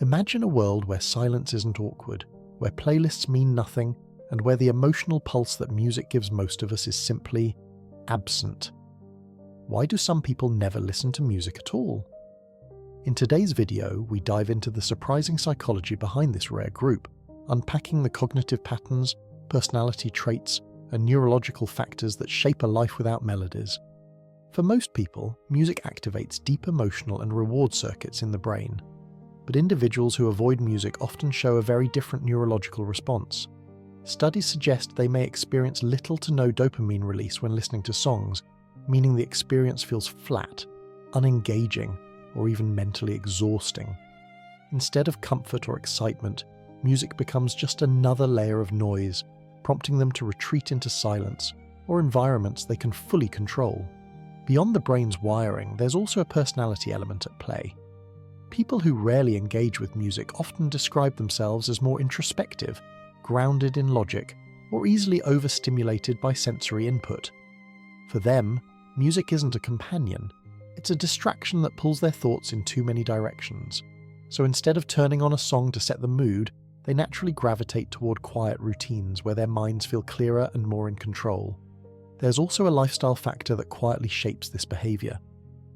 Imagine a world where silence isn't awkward, where playlists mean nothing, and where the emotional pulse that music gives most of us is simply absent. Why do some people never listen to music at all? In today's video, we dive into the surprising psychology behind this rare group, unpacking the cognitive patterns, personality traits, and neurological factors that shape a life without melodies. For most people, music activates deep emotional and reward circuits in the brain. But individuals who avoid music often show a very different neurological response. Studies suggest they may experience little to no dopamine release when listening to songs, meaning the experience feels flat, unengaging, or even mentally exhausting. Instead of comfort or excitement, music becomes just another layer of noise, prompting them to retreat into silence or environments they can fully control. Beyond the brain's wiring, there's also a personality element at play. People who rarely engage with music often describe themselves as more introspective, grounded in logic, or easily overstimulated by sensory input. For them, music isn't a companion, it's a distraction that pulls their thoughts in too many directions. So instead of turning on a song to set the mood, they naturally gravitate toward quiet routines where their minds feel clearer and more in control. There's also a lifestyle factor that quietly shapes this behavior.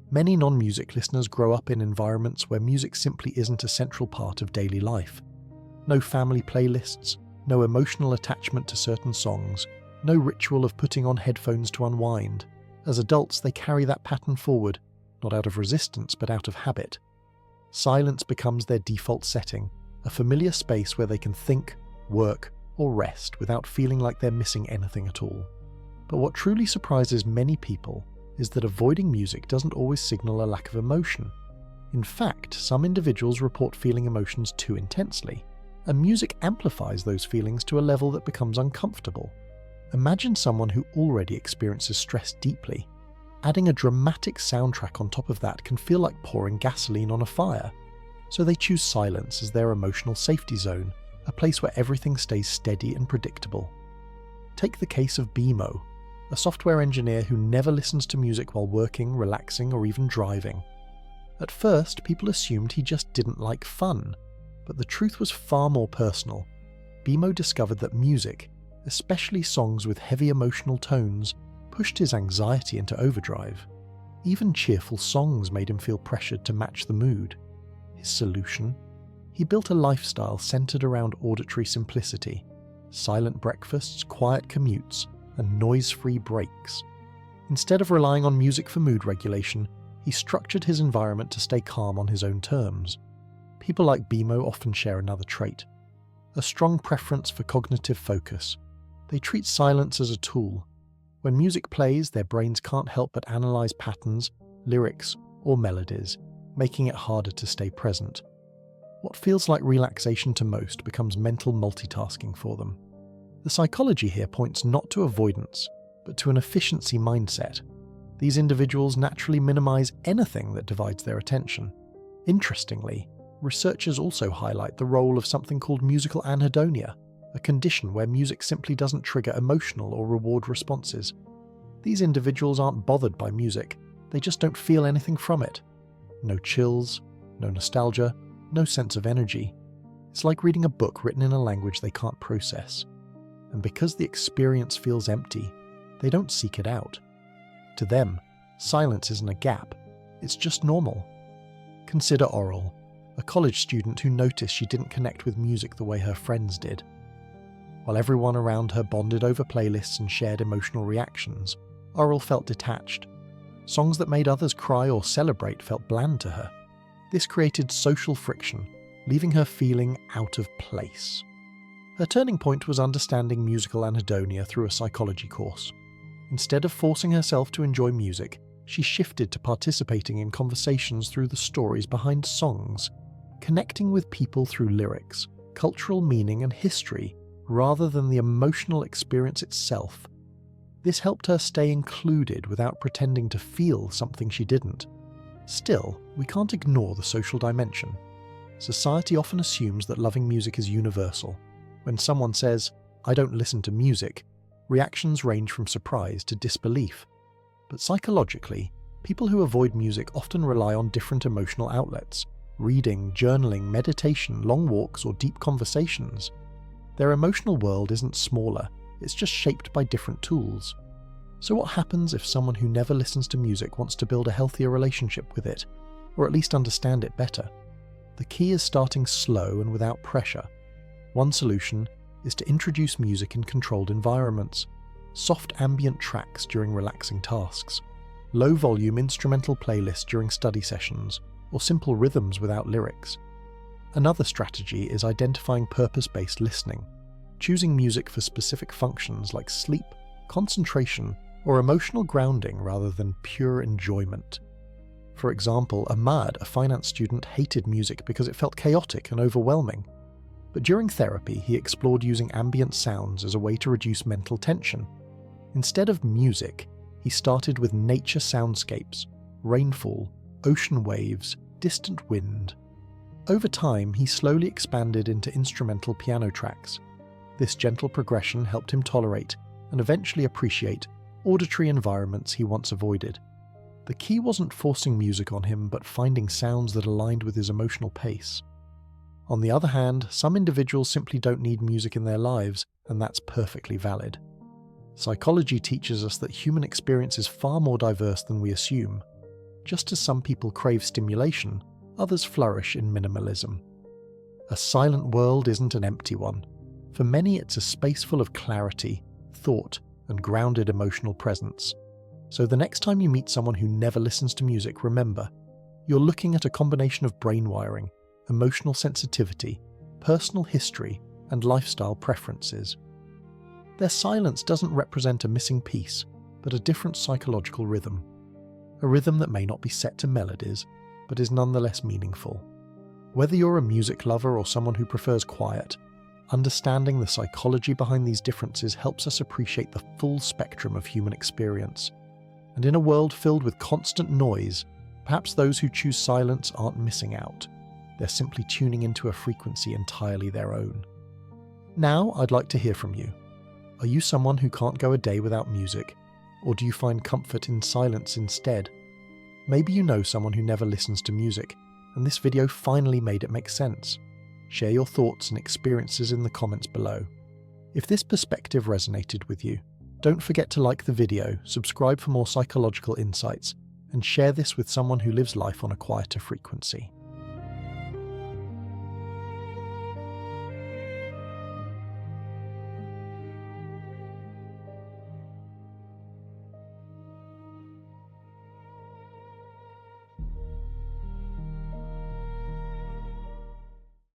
Many non-music listeners grow up in environments where music simply isn't a central part of daily life. No family playlists, no emotional attachment to certain songs, no ritual of putting on headphones to unwind. As adults, they carry that pattern forward, not out of resistance but out of habit. Silence becomes their default setting, a familiar space where they can think, work, or rest without feeling like they're missing anything at all. But what truly surprises many people is that avoiding music doesn't always signal a lack of emotion. In fact, some individuals report feeling emotions too intensely, and music amplifies those feelings to a level that becomes uncomfortable. Imagine someone who already experiences stress deeply. Adding a dramatic soundtrack on top of that can feel like pouring gasoline on a fire. So they choose silence as their emotional safety zone, a place where everything stays steady and predictable. Take the case of Bimo, a software engineer who never listens to music while working, relaxing, or even driving. At first, people assumed he just didn't like fun, but the truth was far more personal. Bimo discovered that music, especially songs with heavy emotional tones, pushed his anxiety into overdrive. Even cheerful songs made him feel pressured to match the mood. His solution? He built a lifestyle centered around auditory simplicity, silent breakfasts, quiet commutes, and noise-free breaks. Instead of relying on music for mood regulation, he structured his environment to stay calm on his own terms. People like Bimo often share another trait: a strong preference for cognitive focus. They treat silence as a tool. When music plays, their brains can't help but analyze patterns, lyrics, or melodies, making it harder to stay present. What feels like relaxation to most becomes mental multitasking for them. The psychology here points not to avoidance, but to an efficiency mindset. These individuals naturally minimize anything that divides their attention. Interestingly, researchers also highlight the role of something called musical anhedonia, a condition where music simply doesn't trigger emotional or reward responses. These individuals aren't bothered by music, they just don't feel anything from it. No chills, no nostalgia, no sense of energy. It's like reading a book written in a language they can't process. And because the experience feels empty, they don't seek it out. To them, silence isn't a gap, it's just normal. Consider Aurel, a college student who noticed she didn't connect with music the way her friends did. While everyone around her bonded over playlists and shared emotional reactions, Aurel felt detached. Songs that made others cry or celebrate felt bland to her. This created social friction, leaving her feeling out of place. Her turning point was understanding musical anhedonia through a psychology course. Instead of forcing herself to enjoy music, she shifted to participating in conversations through the stories behind songs, connecting with people through lyrics, cultural meaning and history, rather than the emotional experience itself. This helped her stay included without pretending to feel something she didn't. Still, we can't ignore the social dimension. Society often assumes that loving music is universal. When someone says, "I don't listen to music," reactions range from surprise to disbelief. But psychologically, people who avoid music often rely on different emotional outlets, reading, journaling, meditation, long walks, or deep conversations. Their emotional world isn't smaller, it's just shaped by different tools. So what happens if someone who never listens to music wants to build a healthier relationship with it, or at least understand it better? The key is starting slow and without pressure. One solution is to introduce music in controlled environments, soft ambient tracks during relaxing tasks, low-volume instrumental playlists during study sessions, or simple rhythms without lyrics. Another strategy is identifying purpose-based listening, choosing music for specific functions like sleep, concentration, or emotional grounding rather than pure enjoyment. For example, Ahmad, a finance student, hated music because it felt chaotic and overwhelming. But during therapy, he explored using ambient sounds as a way to reduce mental tension. Instead of music, he started with nature soundscapes, rainfall, ocean waves, distant wind. Over time, he slowly expanded into instrumental piano tracks. This gentle progression helped him tolerate and eventually appreciate auditory environments he once avoided. The key wasn't forcing music on him, but finding sounds that aligned with his emotional pace. On the other hand, some individuals simply don't need music in their lives, and that's perfectly valid. Psychology teaches us that human experience is far more diverse than we assume. Just as some people crave stimulation, others flourish in minimalism. A silent world isn't an empty one. For many, it's a space full of clarity, thought, and grounded emotional presence. So the next time you meet someone who never listens to music, remember, you're looking at a combination of brain wiring, emotional sensitivity, personal history, and lifestyle preferences. Their silence doesn't represent a missing piece, but a different psychological rhythm. A rhythm that may not be set to melodies, but is nonetheless meaningful. Whether you're a music lover or someone who prefers quiet, understanding the psychology behind these differences helps us appreciate the full spectrum of human experience. And in a world filled with constant noise, perhaps those who choose silence aren't missing out. They're simply tuning into a frequency entirely their own. Now, I'd like to hear from you. Are you someone who can't go a day without music, or do you find comfort in silence instead? Maybe you know someone who never listens to music, and this video finally made it make sense. Share your thoughts and experiences in the comments below. If this perspective resonated with you, don't forget to like the video, subscribe for more psychological insights, and share this with someone who lives life on a quieter frequency.